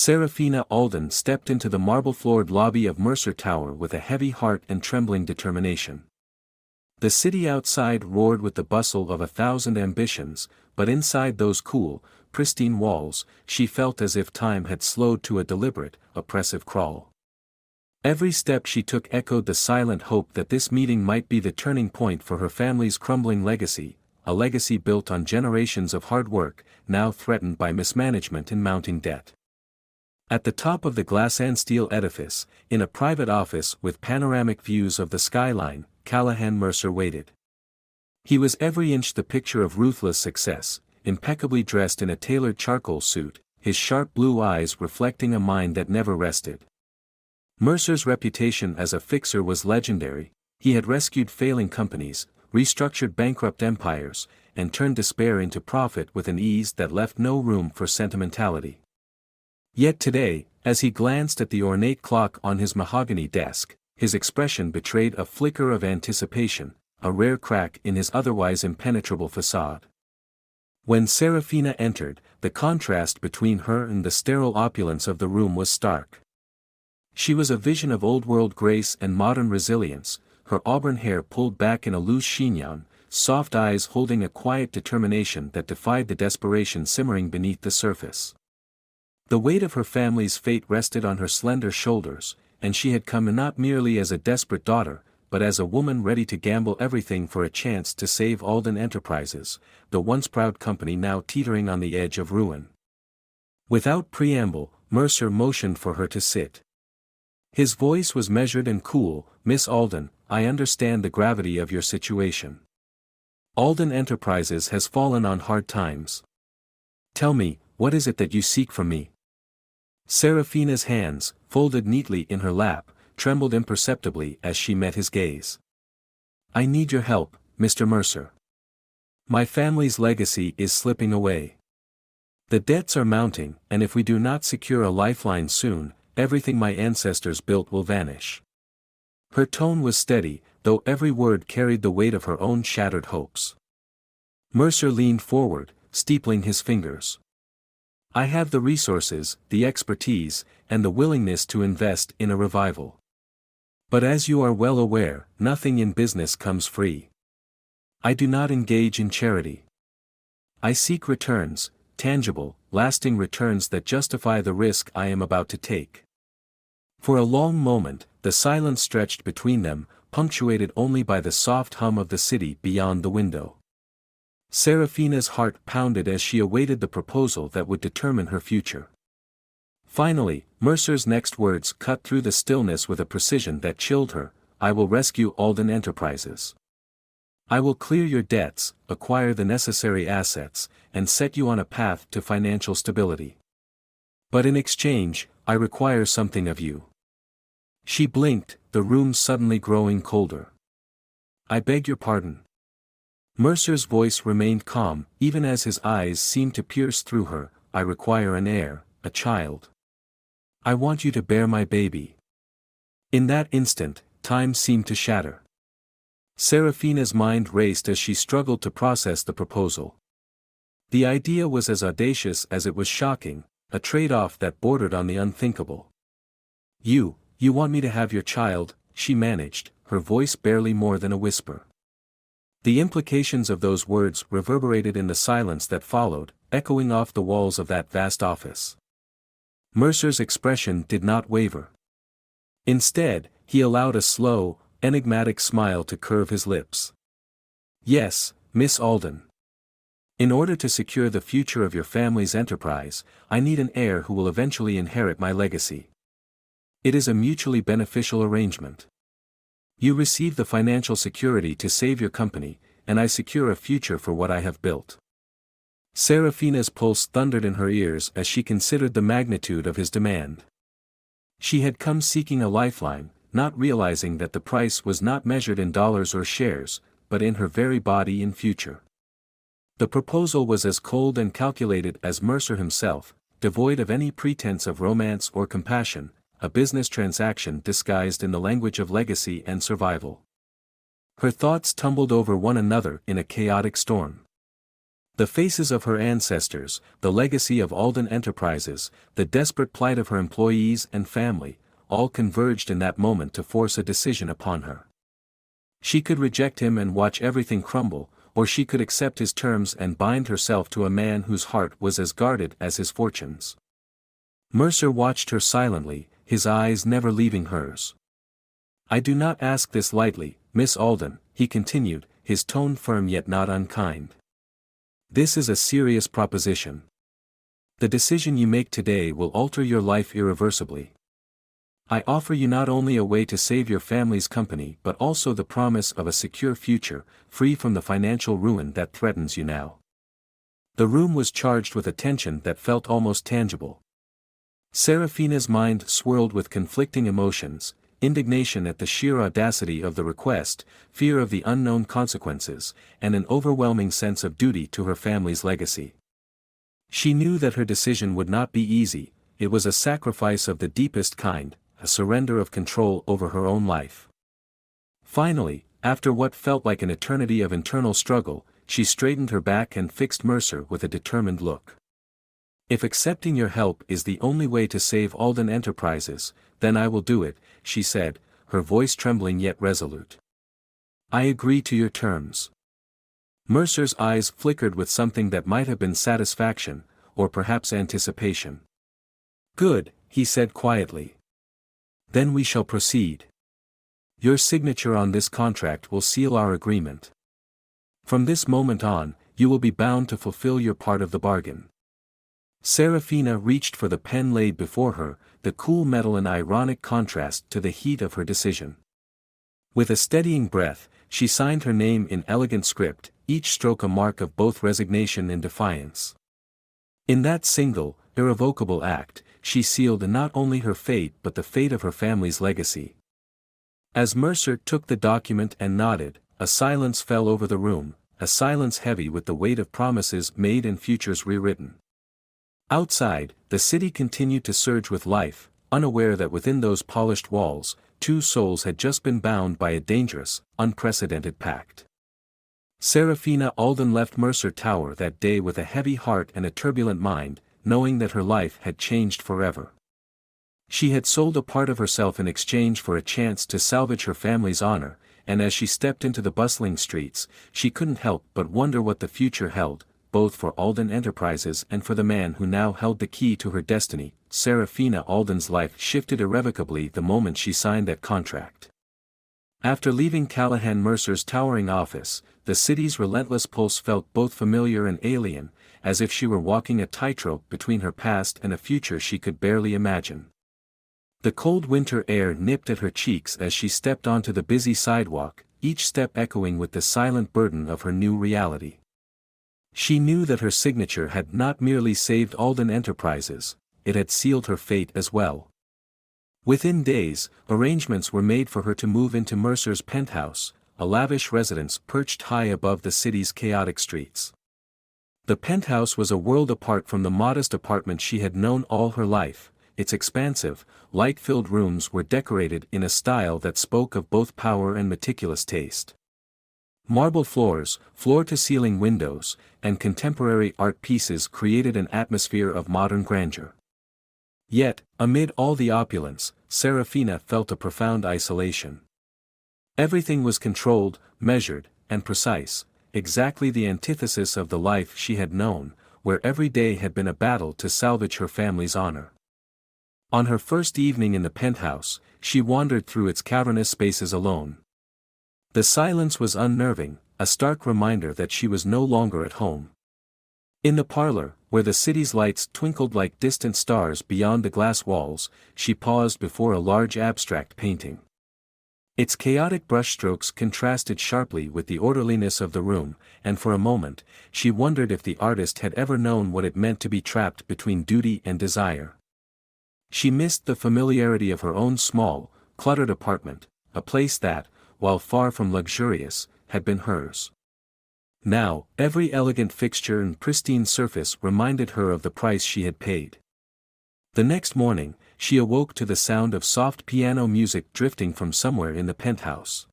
Serafina Alden stepped into the marble-floored lobby of Mercer Tower with a heavy heart and trembling determination. The city outside roared with the bustle of 1,000 ambitions, but inside those cool, pristine walls, she felt as if time had slowed to a deliberate, oppressive crawl. Every step she took echoed the silent hope that this meeting might be the turning point for her family's crumbling legacy, a legacy built on generations of hard work, now threatened by mismanagement and mounting debt. At the top of the glass and steel edifice, in a private office with panoramic views of the skyline, Callahan Mercer waited. He was every inch the picture of ruthless success, impeccably dressed in a tailored charcoal suit, his sharp blue eyes reflecting a mind that never rested. Mercer's reputation as a fixer was legendary. He had rescued failing companies, restructured bankrupt empires, and turned despair into profit with an ease that left no room for sentimentality. Yet today, as he glanced at the ornate clock on his mahogany desk, his expression betrayed a flicker of anticipation, a rare crack in his otherwise impenetrable facade. When Serafina entered, the contrast between her and the sterile opulence of the room was stark. She was a vision of old-world grace and modern resilience, her auburn hair pulled back in a loose chignon, soft eyes holding a quiet determination that defied the desperation simmering beneath the surface. The weight of her family's fate rested on her slender shoulders, and she had come not merely as a desperate daughter, but as a woman ready to gamble everything for a chance to save Alden Enterprises, the once proud company now teetering on the edge of ruin. Without preamble, Mercer motioned for her to sit. His voice was measured and cool. "Miss Alden, I understand the gravity of your situation. Alden Enterprises has fallen on hard times. Tell me, what is it that you seek from me?" Serafina's hands, folded neatly in her lap, trembled imperceptibly as she met his gaze. "I need your help, Mr. Mercer. My family's legacy is slipping away. The debts are mounting, and if we do not secure a lifeline soon, everything my ancestors built will vanish." Her tone was steady, though every word carried the weight of her own shattered hopes. Mercer leaned forward, steepling his fingers. "I have the resources, the expertise, and the willingness to invest in a revival. But as you are well aware, nothing in business comes free. I do not engage in charity. I seek returns, tangible, lasting returns that justify the risk I am about to take." For a long moment, the silence stretched between them, punctuated only by the soft hum of the city beyond the window. Serafina's heart pounded as she awaited the proposal that would determine her future. Finally, Mercer's next words cut through the stillness with a precision that chilled her. "I will rescue Alden Enterprises. I will clear your debts, acquire the necessary assets, and set you on a path to financial stability. But in exchange, I require something of you." She blinked, the room suddenly growing colder. "I beg your pardon." Mercer's voice remained calm, even as his eyes seemed to pierce through her. "I require an heir, a child. I want you to bear my baby." In that instant, time seemed to shatter. Serafina's mind raced as she struggled to process the proposal. The idea was as audacious as it was shocking, a trade-off that bordered on the unthinkable. You want me to have your child," she managed, her voice barely more than a whisper. The implications of those words reverberated in the silence that followed, echoing off the walls of that vast office. Mercer's expression did not waver. Instead, he allowed a slow, enigmatic smile to curve his lips. "Yes, Miss Alden. In order to secure the future of your family's enterprise, I need an heir who will eventually inherit my legacy. It is a mutually beneficial arrangement. You receive the financial security to save your company, and I secure a future for what I have built." Serafina's pulse thundered in her ears as she considered the magnitude of his demand. She had come seeking a lifeline, not realizing that the price was not measured in dollars or shares, but in her very body and future. The proposal was as cold and calculated as Mercer himself, devoid of any pretense of romance or compassion, a business transaction disguised in the language of legacy and survival. Her thoughts tumbled over one another in a chaotic storm. The faces of her ancestors, the legacy of Alden Enterprises, the desperate plight of her employees and family, all converged in that moment to force a decision upon her. She could reject him and watch everything crumble, or she could accept his terms and bind herself to a man whose heart was as guarded as his fortunes. Mercer watched her silently, his eyes never leaving hers. "I do not ask this lightly, Miss Alden," he continued, his tone firm yet not unkind. "This is a serious proposition. The decision you make today will alter your life irreversibly. I offer you not only a way to save your family's company but also the promise of a secure future, free from the financial ruin that threatens you now." The room was charged with a tension that felt almost tangible. Seraphina's mind swirled with conflicting emotions, indignation at the sheer audacity of the request, fear of the unknown consequences, and an overwhelming sense of duty to her family's legacy. She knew that her decision would not be easy. It was a sacrifice of the deepest kind, a surrender of control over her own life. Finally, after what felt like an eternity of internal struggle, she straightened her back and fixed Mercer with a determined look. "If accepting your help is the only way to save Alden Enterprises, then I will do it," she said, her voice trembling yet resolute. "I agree to your terms." Mercer's eyes flickered with something that might have been satisfaction, or perhaps anticipation. "Good," he said quietly. "Then we shall proceed. Your signature on this contract will seal our agreement. From this moment on, you will be bound to fulfill your part of the bargain." Seraphina reached for the pen laid before her, the cool metal in ironic contrast to the heat of her decision. With a steadying breath, she signed her name in elegant script, each stroke a mark of both resignation and defiance. In that single, irrevocable act, she sealed not only her fate but the fate of her family's legacy. As Mercer took the document and nodded, a silence fell over the room, a silence heavy with the weight of promises made and futures rewritten. Outside, the city continued to surge with life, unaware that within those polished walls, two souls had just been bound by a dangerous, unprecedented pact. Seraphina Alden left Mercer Tower that day with a heavy heart and a turbulent mind, knowing that her life had changed forever. She had sold a part of herself in exchange for a chance to salvage her family's honor, and as she stepped into the bustling streets, she couldn't help but wonder what the future held, both for Alden Enterprises and for the man who now held the key to her destiny. Seraphina Alden's life shifted irrevocably the moment she signed that contract. After leaving Callahan Mercer's towering office, the city's relentless pulse felt both familiar and alien, as if she were walking a tightrope between her past and a future she could barely imagine. The cold winter air nipped at her cheeks as she stepped onto the busy sidewalk, each step echoing with the silent burden of her new reality. She knew that her signature had not merely saved Alden Enterprises, it had sealed her fate as well. Within days, arrangements were made for her to move into Mercer's penthouse, a lavish residence perched high above the city's chaotic streets. The penthouse was a world apart from the modest apartment she had known all her life. Its expansive, light-filled rooms were decorated in a style that spoke of both power and meticulous taste. Marble floors, floor-to-ceiling windows, and contemporary art pieces created an atmosphere of modern grandeur. Yet, amid all the opulence, Seraphina felt a profound isolation. Everything was controlled, measured, and precise, exactly the antithesis of the life she had known, where every day had been a battle to salvage her family's honor. On her first evening in the penthouse, she wandered through its cavernous spaces alone. The silence was unnerving, a stark reminder that she was no longer at home. In the parlor, where the city's lights twinkled like distant stars beyond the glass walls, she paused before a large abstract painting. Its chaotic brushstrokes contrasted sharply with the orderliness of the room, and for a moment, she wondered if the artist had ever known what it meant to be trapped between duty and desire. She missed the familiarity of her own small, cluttered apartment, a place that, while far from luxurious, had been hers. Now, every elegant fixture and pristine surface reminded her of the price she had paid. The next morning, she awoke to the sound of soft piano music drifting from somewhere in the penthouse.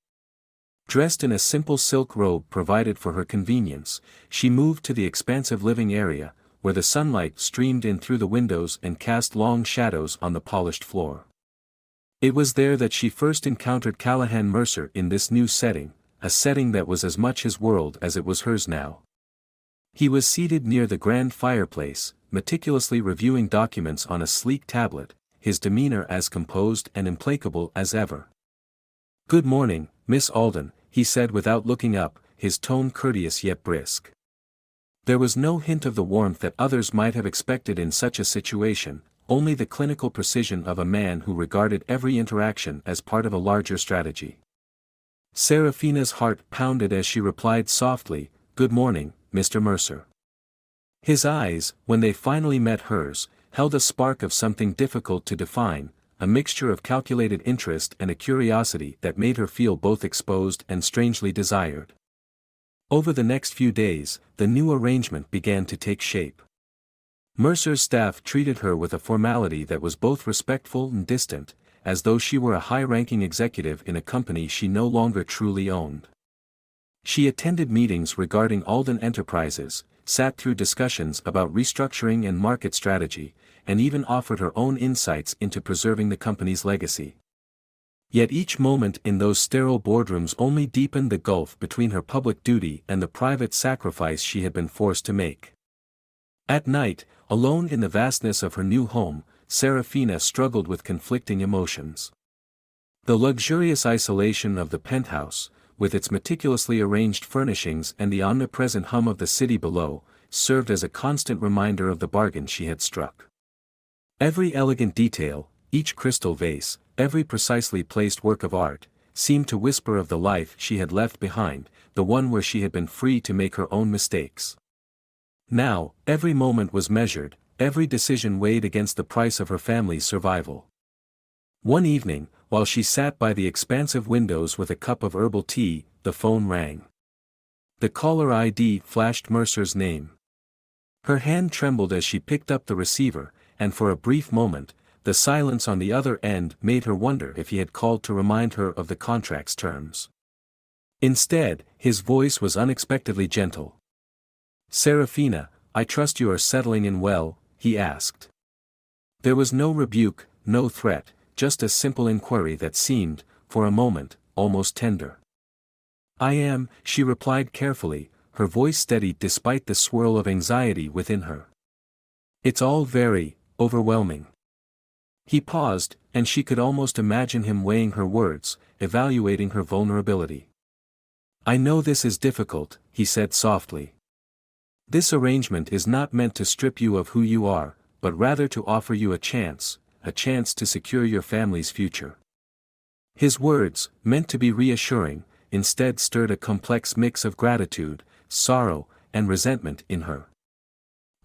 Dressed in a simple silk robe provided for her convenience, she moved to the expansive living area, where the sunlight streamed in through the windows and cast long shadows on the polished floor. It was there that she first encountered Callahan Mercer in this new setting, a setting that was as much his world as it was hers now. He was seated near the grand fireplace, meticulously reviewing documents on a sleek tablet, his demeanor as composed and implacable as ever. "Good morning, Miss Alden," he said without looking up, his tone courteous yet brisk. There was no hint of the warmth that others might have expected in such a situation, only the clinical precision of a man who regarded every interaction as part of a larger strategy. Serafina's heart pounded as she replied softly, "Good morning, Mr. Mercer." His eyes, when they finally met hers, held a spark of something difficult to define, a mixture of calculated interest and a curiosity that made her feel both exposed and strangely desired. Over the next few days, the new arrangement began to take shape. Mercer's staff treated her with a formality that was both respectful and distant, as though she were a high-ranking executive in a company she no longer truly owned. She attended meetings regarding Alden Enterprises, sat through discussions about restructuring and market strategy, and even offered her own insights into preserving the company's legacy. Yet each moment in those sterile boardrooms only deepened the gulf between her public duty and the private sacrifice she had been forced to make. At night, alone in the vastness of her new home, Serafina struggled with conflicting emotions. The luxurious isolation of the penthouse, with its meticulously arranged furnishings and the omnipresent hum of the city below, served as a constant reminder of the bargain she had struck. Every elegant detail, each crystal vase, every precisely placed work of art, seemed to whisper of the life she had left behind, the one where she had been free to make her own mistakes. Now, every moment was measured, every decision weighed against the price of her family's survival. One evening, while she sat by the expansive windows with a cup of herbal tea, the phone rang. The caller ID flashed Mercer's name. Her hand trembled as she picked up the receiver, and for a brief moment, the silence on the other end made her wonder if he had called to remind her of the contract's terms. Instead, his voice was unexpectedly gentle. "Serafina, I trust you are settling in well," he asked. There was no rebuke, no threat, just a simple inquiry that seemed, for a moment, almost tender. "I am," she replied carefully, her voice steady despite the swirl of anxiety within her. "It's all very overwhelming." He paused, and she could almost imagine him weighing her words, evaluating her vulnerability. "I know this is difficult," he said softly. "This arrangement is not meant to strip you of who you are, but rather to offer you a chance to secure your family's future." His words, meant to be reassuring, instead stirred a complex mix of gratitude, sorrow, and resentment in her.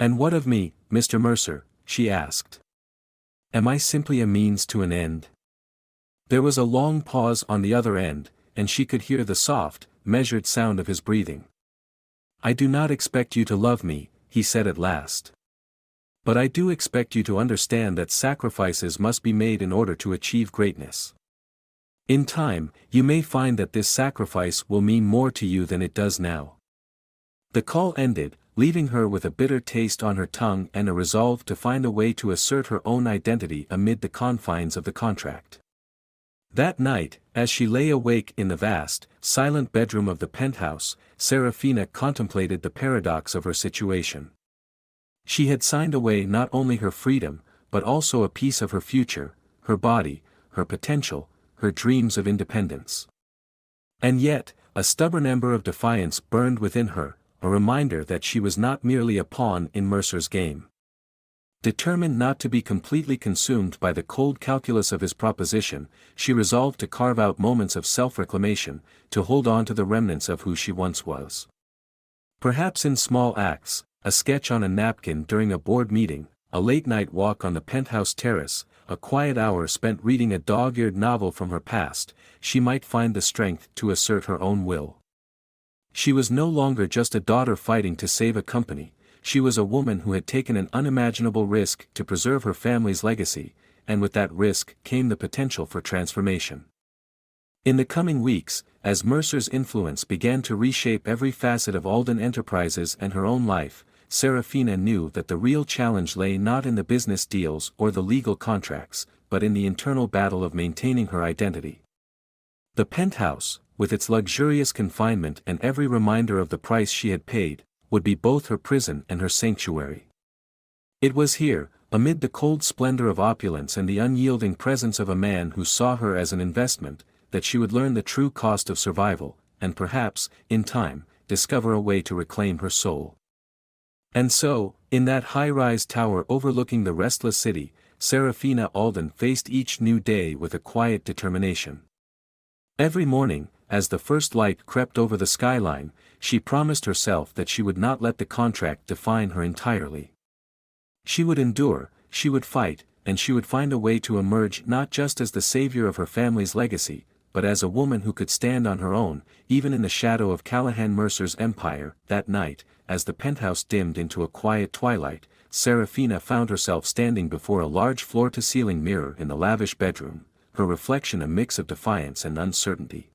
"And what of me, Mr. Mercer?" she asked. "Am I simply a means to an end?" There was a long pause on the other end, and she could hear the soft, measured sound of his breathing. "I do not expect you to love me," he said at last. "But I do expect you to understand that sacrifices must be made in order to achieve greatness. In time, you may find that this sacrifice will mean more to you than it does now." The call ended, leaving her with a bitter taste on her tongue and a resolve to find a way to assert her own identity amid the confines of the contract. That night, as she lay awake in the vast, silent bedroom of the penthouse, Serafina contemplated the paradox of her situation. She had signed away not only her freedom, but also a piece of her future, her body, her potential, her dreams of independence. And yet, a stubborn ember of defiance burned within her, a reminder that she was not merely a pawn in Mercer's game. Determined not to be completely consumed by the cold calculus of his proposition, she resolved to carve out moments of self-reclamation, to hold on to the remnants of who she once was. Perhaps in small acts, a sketch on a napkin during a board meeting, a late-night walk on the penthouse terrace, a quiet hour spent reading a dog-eared novel from her past, she might find the strength to assert her own will. She was no longer just a daughter fighting to save a company. She was a woman who had taken an unimaginable risk to preserve her family's legacy, and with that risk came the potential for transformation. In the coming weeks, as Mercer's influence began to reshape every facet of Alden Enterprises and her own life, Serafina knew that the real challenge lay not in the business deals or the legal contracts, but in the internal battle of maintaining her identity. The penthouse, with its luxurious confinement and every reminder of the price she had paid, would be both her prison and her sanctuary. It was here, amid the cold splendor of opulence and the unyielding presence of a man who saw her as an investment, that she would learn the true cost of survival, and perhaps, in time, discover a way to reclaim her soul. And so, in that high-rise tower overlooking the restless city, Serafina Alden faced each new day with a quiet determination. Every morning, as the first light crept over the skyline, she promised herself that she would not let the contract define her entirely. She would endure, she would fight, and she would find a way to emerge not just as the savior of her family's legacy, but as a woman who could stand on her own, even in the shadow of Callahan Mercer's empire. That night, as the penthouse dimmed into a quiet twilight, Serafina found herself standing before a large floor-to-ceiling mirror in the lavish bedroom, her reflection a mix of defiance and uncertainty.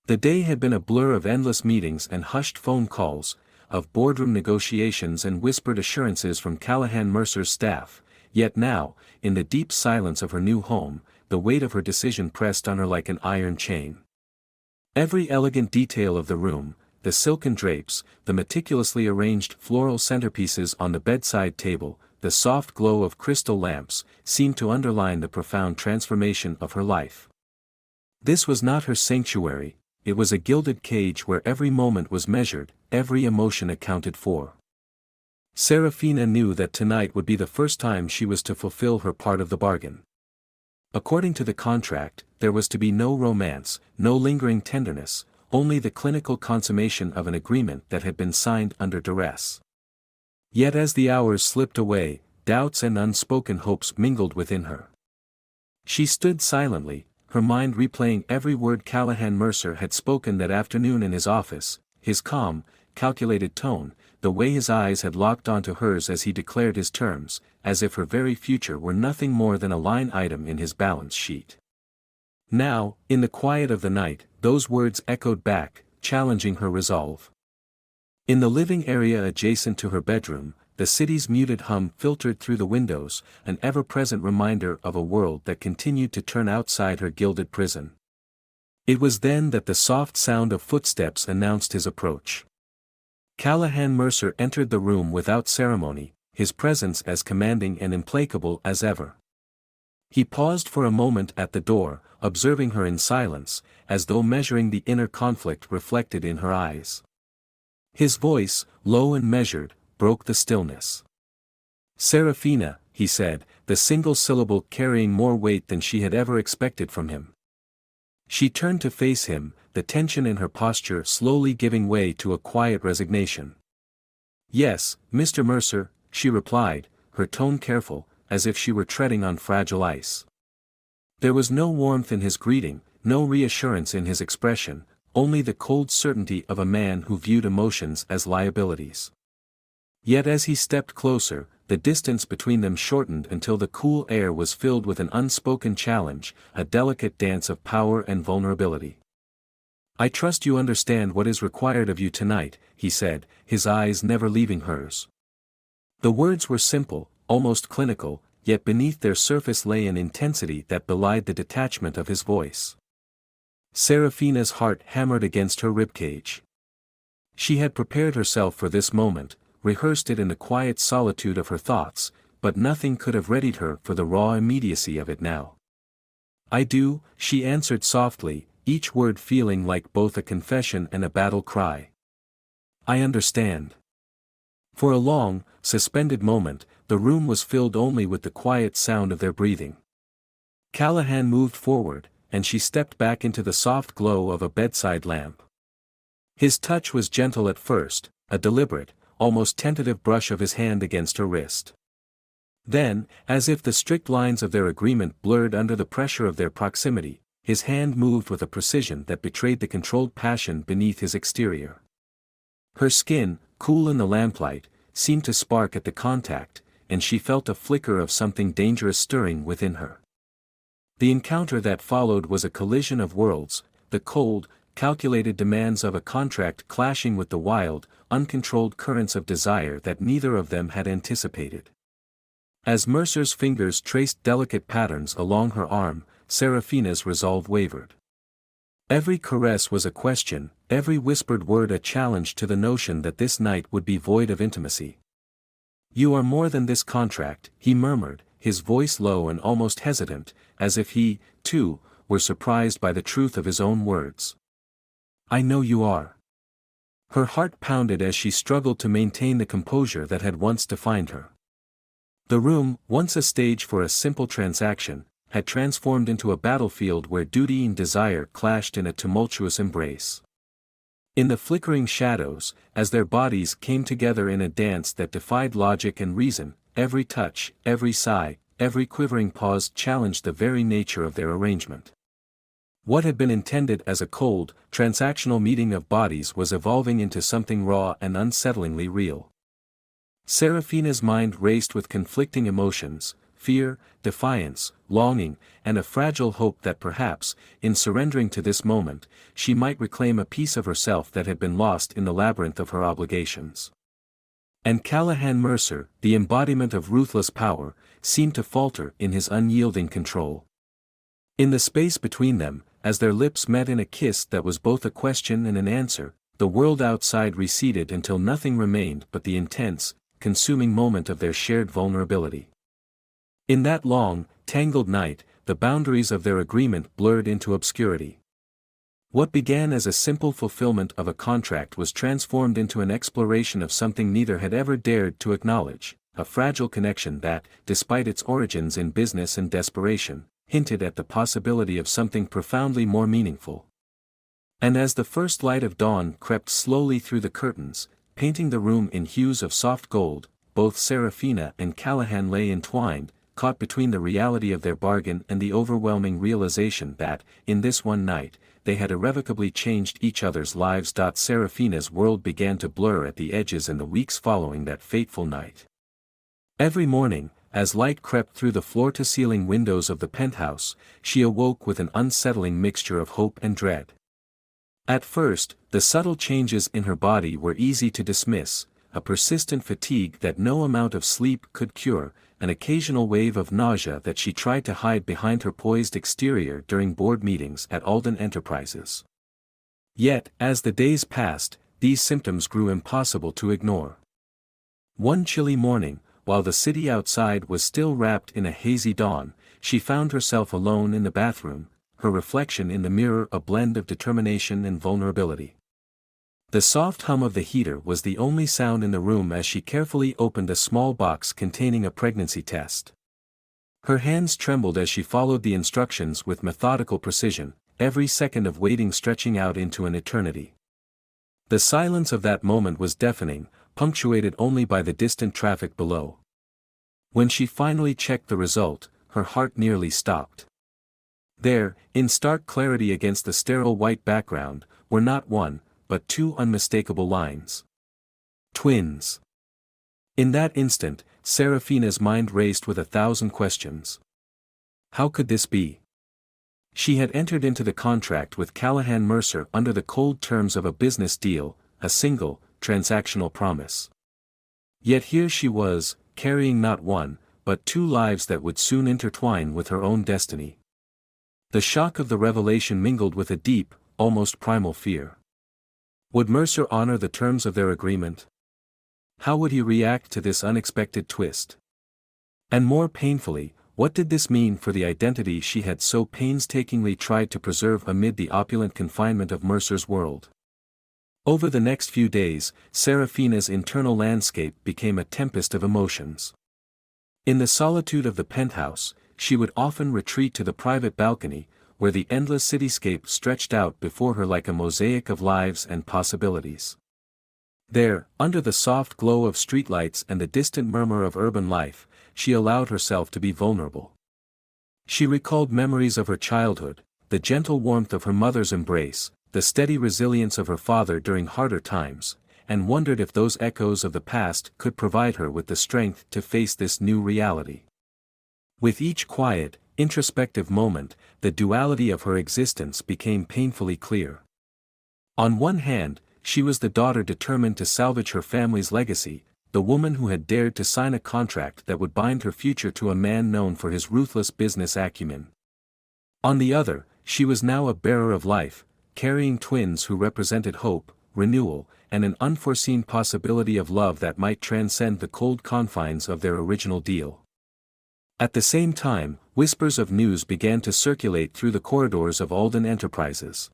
The day had been a blur of endless meetings and hushed phone calls, of boardroom negotiations and whispered assurances from Callahan Mercer's staff, yet now, in the deep silence of her new home, the weight of her decision pressed on her like an iron chain. Every elegant detail of the room, the silken drapes, the meticulously arranged floral centerpieces on the bedside table, the soft glow of crystal lamps, seemed to underline the profound transformation of her life. This was not her sanctuary, it was a gilded cage where every moment was measured, every emotion accounted for. Serafina knew that tonight would be the first time she was to fulfill her part of the bargain. According to the contract, there was to be no romance, no lingering tenderness, only the clinical consummation of an agreement that had been signed under duress. Yet as the hours slipped away, doubts and unspoken hopes mingled within her. She stood silently, her mind replaying every word Callahan Mercer had spoken that afternoon in his office, his calm, calculated tone, the way his eyes had locked onto hers as he declared his terms, as if her very future were nothing more than a line item in his balance sheet. Now, in the quiet of the night, those words echoed back, challenging her resolve. In the living area adjacent to her bedroom, the city's muted hum filtered through the windows, an ever-present reminder of a world that continued to turn outside her gilded prison. It was then that the soft sound of footsteps announced his approach. Callahan Mercer entered the room without ceremony, his presence as commanding and implacable as ever. He paused for a moment at the door, observing her in silence, as though measuring the inner conflict reflected in her eyes. His voice, low and measured, broke the stillness. "Serafina," he said, the single syllable carrying more weight than she had ever expected from him. She turned to face him, the tension in her posture slowly giving way to a quiet resignation. "Yes, Mr. Mercer," she replied, her tone careful, as if she were treading on fragile ice. There was no warmth in his greeting, no reassurance in his expression, only the cold certainty of a man who viewed emotions as liabilities. Yet as he stepped closer, the distance between them shortened until the cool air was filled with an unspoken challenge, a delicate dance of power and vulnerability. "I trust you understand what is required of you tonight," he said, his eyes never leaving hers. The words were simple, almost clinical, yet beneath their surface lay an intensity that belied the detachment of his voice. Serafina's heart hammered against her ribcage. She had prepared herself for this moment, rehearsed it in the quiet solitude of her thoughts, but nothing could have readied her for the raw immediacy of it now. "I do," she answered softly, each word feeling like both a confession and a battle cry. "I understand." For a long, suspended moment, the room was filled only with the quiet sound of their breathing. Callahan moved forward, and she stepped back into the soft glow of a bedside lamp. His touch was gentle at first, a deliberate, almost tentative brush of his hand against her wrist. Then, as if the strict lines of their agreement blurred under the pressure of their proximity, his hand moved with a precision that betrayed the controlled passion beneath his exterior. Her skin, cool in the lamplight, seemed to spark at the contact, and she felt a flicker of something dangerous stirring within her. The encounter that followed was a collision of worlds, the cold, calculated demands of a contract clashing with the wild, uncontrolled currents of desire that neither of them had anticipated. As Mercer's fingers traced delicate patterns along her arm, Seraphina's resolve wavered. Every caress was a question, every whispered word a challenge to the notion that this night would be void of intimacy. "You are more than this contract," he murmured, his voice low and almost hesitant, as if he, too, were surprised by the truth of his own words. "I know you are." Her heart pounded as she struggled to maintain the composure that had once defined her. The room, once a stage for a simple transaction, had transformed into a battlefield where duty and desire clashed in a tumultuous embrace. In the flickering shadows, as their bodies came together in a dance that defied logic and reason, every touch, every sigh, every quivering pause challenged the very nature of their arrangement. What had been intended as a cold, transactional meeting of bodies was evolving into something raw and unsettlingly real. Seraphina's mind raced with conflicting emotions, fear, defiance, longing, and a fragile hope that perhaps, in surrendering to this moment, she might reclaim a piece of herself that had been lost in the labyrinth of her obligations. And Callahan Mercer, the embodiment of ruthless power, seemed to falter in his unyielding control. In the space between them, as their lips met in a kiss that was both a question and an answer, the world outside receded until nothing remained but the intense, consuming moment of their shared vulnerability. In that long, tangled night, the boundaries of their agreement blurred into obscurity. What began as a simple fulfillment of a contract was transformed into an exploration of something neither had ever dared to acknowledge, a fragile connection that, despite its origins in business and desperation, hinted at the possibility of something profoundly more meaningful. And as the first light of dawn crept slowly through the curtains, painting the room in hues of soft gold, both Seraphina and Callahan lay entwined, caught between the reality of their bargain and the overwhelming realization that, in this one night, they had irrevocably changed each other's lives. Seraphina's world began to blur at the edges in the weeks following that fateful night. Every morning, as light crept through the floor-to-ceiling windows of the penthouse, she awoke with an unsettling mixture of hope and dread. At first, the subtle changes in her body were easy to dismiss, a persistent fatigue that no amount of sleep could cure, an occasional wave of nausea that she tried to hide behind her poised exterior during board meetings at Alden Enterprises. Yet, as the days passed, these symptoms grew impossible to ignore. One chilly morning, while the city outside was still wrapped in a hazy dawn, she found herself alone in the bathroom, her reflection in the mirror a blend of determination and vulnerability. The soft hum of the heater was the only sound in the room as she carefully opened a small box containing a pregnancy test. Her hands trembled as she followed the instructions with methodical precision, every second of waiting stretching out into an eternity. The silence of that moment was deafening, punctuated only by the distant traffic below. When she finally checked the result, her heart nearly stopped. There, in stark clarity against the sterile white background, were not one, but two unmistakable lines. Twins. In that instant, Seraphina's mind raced with 1,000 questions. How could this be? She had entered into the contract with Callahan Mercer under the cold terms of a business deal, a single, transactional promise. Yet here she was, carrying not one, but two lives that would soon intertwine with her own destiny. The shock of the revelation mingled with a deep, almost primal fear. Would Mercer honor the terms of their agreement? How would he react to this unexpected twist? And more painfully, what did this mean for the identity she had so painstakingly tried to preserve amid the opulent confinement of Mercer's world? Over the next few days, Seraphina's internal landscape became a tempest of emotions. In the solitude of the penthouse, she would often retreat to the private balcony, where the endless cityscape stretched out before her like a mosaic of lives and possibilities. There, under the soft glow of streetlights and the distant murmur of urban life, she allowed herself to be vulnerable. She recalled memories of her childhood, the gentle warmth of her mother's embrace, the steady resilience of her father during harder times, and wondered if those echoes of the past could provide her with the strength to face this new reality. With each quiet, introspective moment, the duality of her existence became painfully clear. On one hand, she was the daughter determined to salvage her family's legacy, the woman who had dared to sign a contract that would bind her future to a man known for his ruthless business acumen. On the other, she was now a bearer of life, carrying twins who represented hope, renewal, and an unforeseen possibility of love that might transcend the cold confines of their original deal. At the same time, whispers of news began to circulate through the corridors of Alden Enterprises.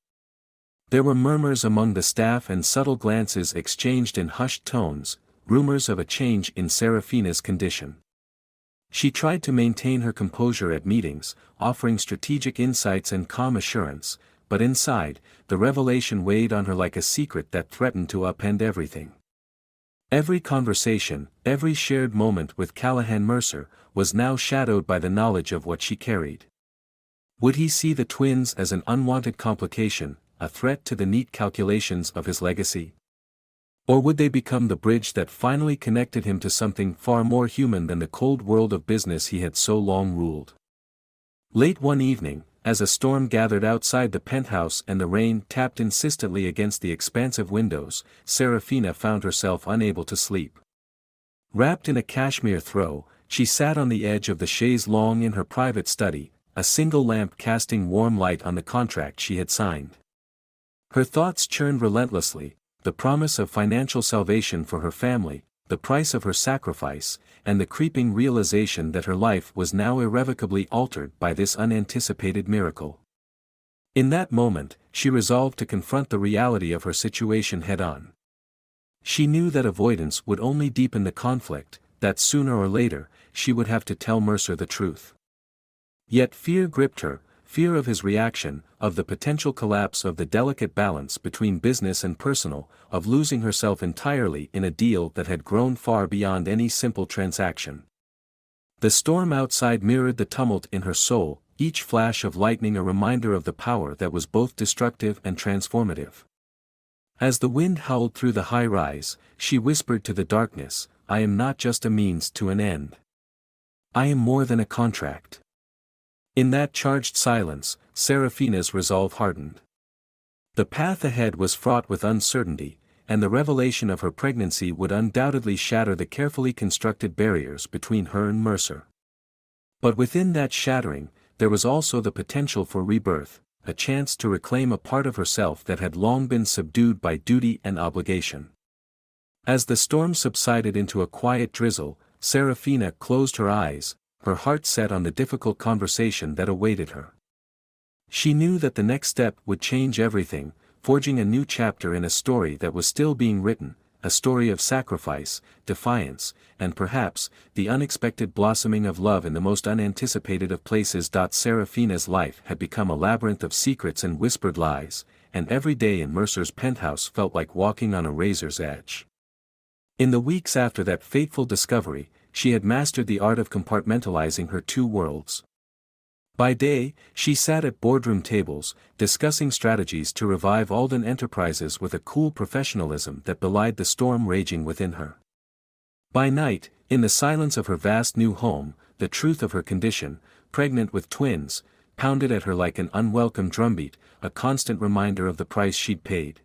There were murmurs among the staff and subtle glances exchanged in hushed tones, rumors of a change in Serafina's condition. She tried to maintain her composure at meetings, offering strategic insights and calm assurance, but inside, the revelation weighed on her like a secret that threatened to upend everything. Every conversation, every shared moment with Callahan Mercer, was now shadowed by the knowledge of what she carried. Would he see the twins as an unwanted complication, a threat to the neat calculations of his legacy? Or would they become the bridge that finally connected him to something far more human than the cold world of business he had so long ruled? Late one evening, as a storm gathered outside the penthouse and the rain tapped insistently against the expansive windows, Serafina found herself unable to sleep. Wrapped in a cashmere throw, she sat on the edge of the chaise longue in her private study, a single lamp casting warm light on the contract she had signed. Her thoughts churned relentlessly, the promise of financial salvation for her family, the price of her sacrifice, and the creeping realization that her life was now irrevocably altered by this unanticipated miracle. In that moment, she resolved to confront the reality of her situation head-on. She knew that avoidance would only deepen the conflict, that sooner or later, she would have to tell Mercer the truth. Yet fear gripped her, fear of his reaction, of the potential collapse of the delicate balance between business and personal, of losing herself entirely in a deal that had grown far beyond any simple transaction. The storm outside mirrored the tumult in her soul, each flash of lightning a reminder of the power that was both destructive and transformative. As the wind howled through the high-rise, she whispered to the darkness, "I am not just a means to an end. I am more than a contract." In that charged silence, Serafina's resolve hardened. The path ahead was fraught with uncertainty, and the revelation of her pregnancy would undoubtedly shatter the carefully constructed barriers between her and Mercer. But within that shattering, there was also the potential for rebirth, a chance to reclaim a part of herself that had long been subdued by duty and obligation. As the storm subsided into a quiet drizzle, Serafina closed her eyes, her heart set on the difficult conversation that awaited her. She knew that the next step would change everything, forging a new chapter in a story that was still being written, a story of sacrifice, defiance, and perhaps, the unexpected blossoming of love in the most unanticipated of places. Serafina's life had become a labyrinth of secrets and whispered lies, and every day in Mercer's penthouse felt like walking on a razor's edge. In the weeks after that fateful discovery, she had mastered the art of compartmentalizing her two worlds. By day, she sat at boardroom tables, discussing strategies to revive Alden Enterprises with a cool professionalism that belied the storm raging within her. By night, in the silence of her vast new home, the truth of her condition, pregnant with twins, pounded at her like an unwelcome drumbeat, a constant reminder of the price she'd paid.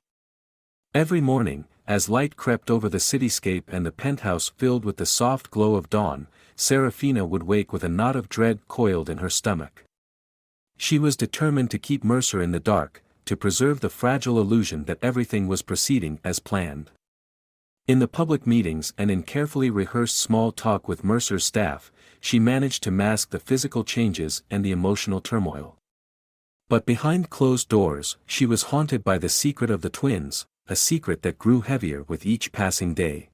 Every morning, as light crept over the cityscape and the penthouse filled with the soft glow of dawn, Serafina would wake with a knot of dread coiled in her stomach. She was determined to keep Mercer in the dark, to preserve the fragile illusion that everything was proceeding as planned. In the public meetings and in carefully rehearsed small talk with Mercer's staff, she managed to mask the physical changes and the emotional turmoil. But behind closed doors, she was haunted by the secret of the twins, a secret that grew heavier with each passing day.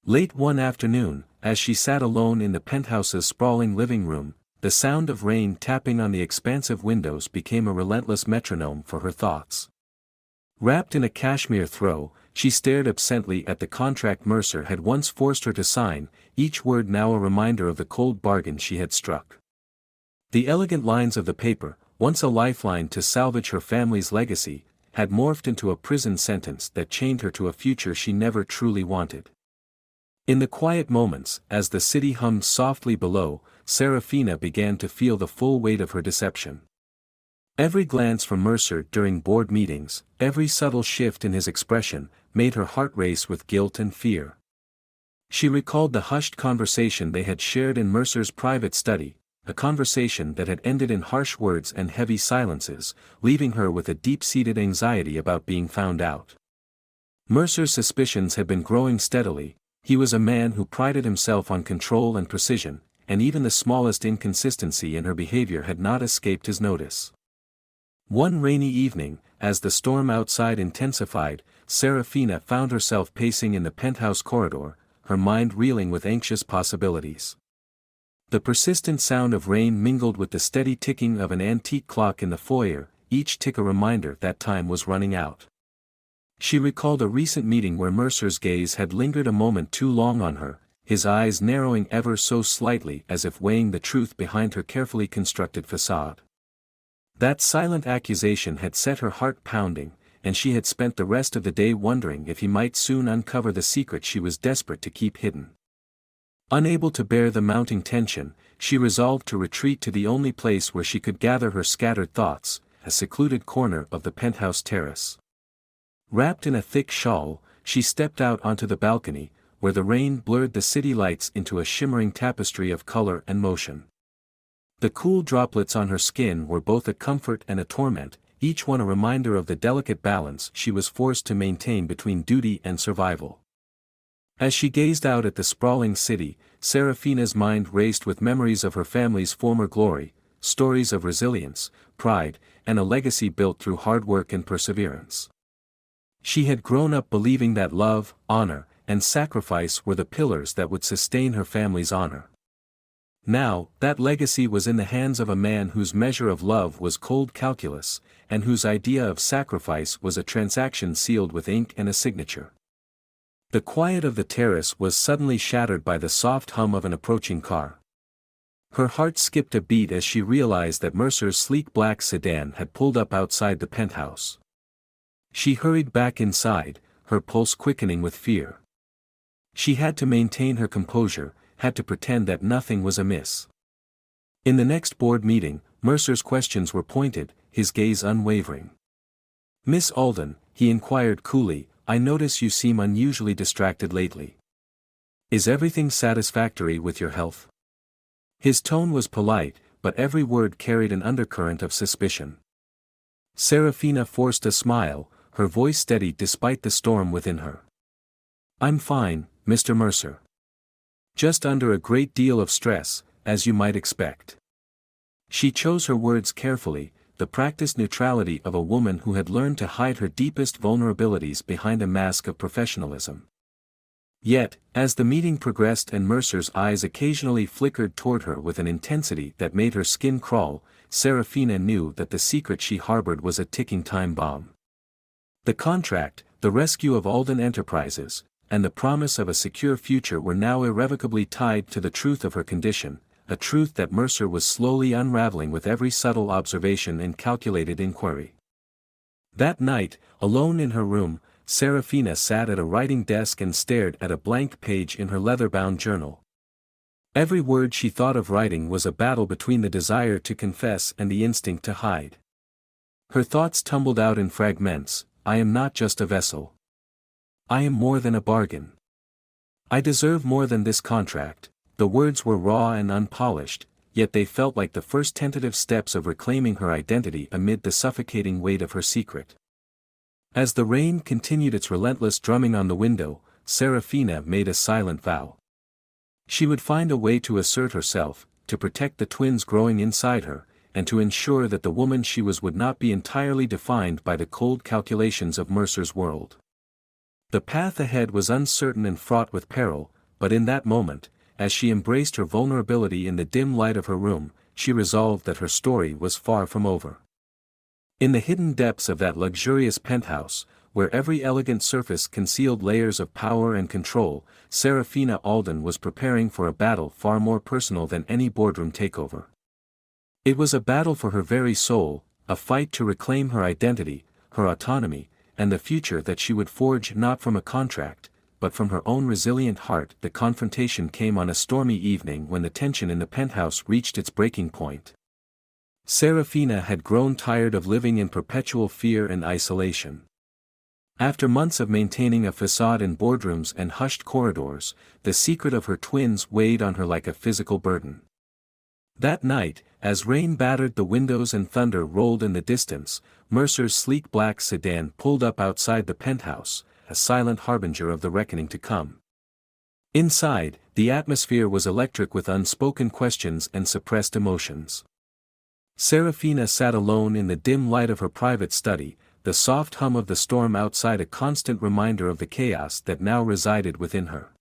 Late one afternoon, as she sat alone in the penthouse's sprawling living room, the sound of rain tapping on the expansive windows became a relentless metronome for her thoughts. Wrapped in a cashmere throw, she stared absently at the contract Mercer had once forced her to sign, each word now a reminder of the cold bargain she had struck. The elegant lines of the paper, once a lifeline to salvage her family's legacy, had morphed into a prison sentence that chained her to a future she never truly wanted. In the quiet moments, as the city hummed softly below, Serafina began to feel the full weight of her deception. Every glance from Mercer during board meetings, every subtle shift in his expression, made her heart race with guilt and fear. She recalled the hushed conversation they had shared in Mercer's private study, a conversation that had ended in harsh words and heavy silences, leaving her with a deep-seated anxiety about being found out. Mercer's suspicions had been growing steadily. He was a man who prided himself on control and precision, and even the smallest inconsistency in her behavior had not escaped his notice. One rainy evening, as the storm outside intensified, Serafina found herself pacing in the penthouse corridor, her mind reeling with anxious possibilities. The persistent sound of rain mingled with the steady ticking of an antique clock in the foyer, each tick a reminder that time was running out. She recalled a recent meeting where Mercer's gaze had lingered a moment too long on her, his eyes narrowing ever so slightly as if weighing the truth behind her carefully constructed facade. That silent accusation had set her heart pounding, and she had spent the rest of the day wondering if he might soon uncover the secret she was desperate to keep hidden. Unable to bear the mounting tension, she resolved to retreat to the only place where she could gather her scattered thoughts, a secluded corner of the penthouse terrace. Wrapped in a thick shawl, she stepped out onto the balcony, where the rain blurred the city lights into a shimmering tapestry of color and motion. The cool droplets on her skin were both a comfort and a torment, each one a reminder of the delicate balance she was forced to maintain between duty and survival. As she gazed out at the sprawling city, Serafina's mind raced with memories of her family's former glory, stories of resilience, pride, and a legacy built through hard work and perseverance. She had grown up believing that love, honor, and sacrifice were the pillars that would sustain her family's honor. Now, that legacy was in the hands of a man whose measure of love was cold calculus, and whose idea of sacrifice was a transaction sealed with ink and a signature. The quiet of the terrace was suddenly shattered by the soft hum of an approaching car. Her heart skipped a beat as she realized that Mercer's sleek black sedan had pulled up outside the penthouse. She hurried back inside, her pulse quickening with fear. She had to maintain her composure, had to pretend that nothing was amiss. In the next board meeting, Mercer's questions were pointed, his gaze unwavering. "Miss Alden," he inquired coolly, "I notice you seem unusually distracted lately. Is everything satisfactory with your health?" His tone was polite, but every word carried an undercurrent of suspicion. Serafina forced a smile, her voice steady despite the storm within her. "I'm fine, Mr. Mercer. Just under a great deal of stress, as you might expect." She chose her words carefully, the practiced neutrality of a woman who had learned to hide her deepest vulnerabilities behind a mask of professionalism. Yet, as the meeting progressed and Mercer's eyes occasionally flickered toward her with an intensity that made her skin crawl, Serafina knew that the secret she harbored was a ticking time bomb. The contract, the rescue of Alden Enterprises, and the promise of a secure future were now irrevocably tied to the truth of her condition, a truth that Mercer was slowly unraveling with every subtle observation and calculated inquiry. That night, alone in her room, Serafina sat at a writing desk and stared at a blank page in her leather-bound journal. Every word she thought of writing was a battle between the desire to confess and the instinct to hide. Her thoughts tumbled out in fragments. "I am not just a vessel. I am more than a bargain. I deserve more than this contract." The words were raw and unpolished, yet they felt like the first tentative steps of reclaiming her identity amid the suffocating weight of her secret. As the rain continued its relentless drumming on the window, Serafina made a silent vow. She would find a way to assert herself, to protect the twins growing inside her, and to ensure that the woman she was would not be entirely defined by the cold calculations of Mercer's world. The path ahead was uncertain and fraught with peril, but in that moment, as she embraced her vulnerability in the dim light of her room, she resolved that her story was far from over. In the hidden depths of that luxurious penthouse, where every elegant surface concealed layers of power and control, Serafina Alden was preparing for a battle far more personal than any boardroom takeover. It was a battle for her very soul, a fight to reclaim her identity, her autonomy, and the future that she would forge not from a contract, but from her own resilient heart. The confrontation came on a stormy evening when the tension in the penthouse reached its breaking point. Serafina had grown tired of living in perpetual fear and isolation. After months of maintaining a facade in boardrooms and hushed corridors, the secret of her twins weighed on her like a physical burden. That night, as rain battered the windows and thunder rolled in the distance, Mercer's sleek black sedan pulled up outside the penthouse, a silent harbinger of the reckoning to come. Inside, the atmosphere was electric with unspoken questions and suppressed emotions. Serafina sat alone in the dim light of her private study, the soft hum of the storm outside a constant reminder of the chaos that now resided within her.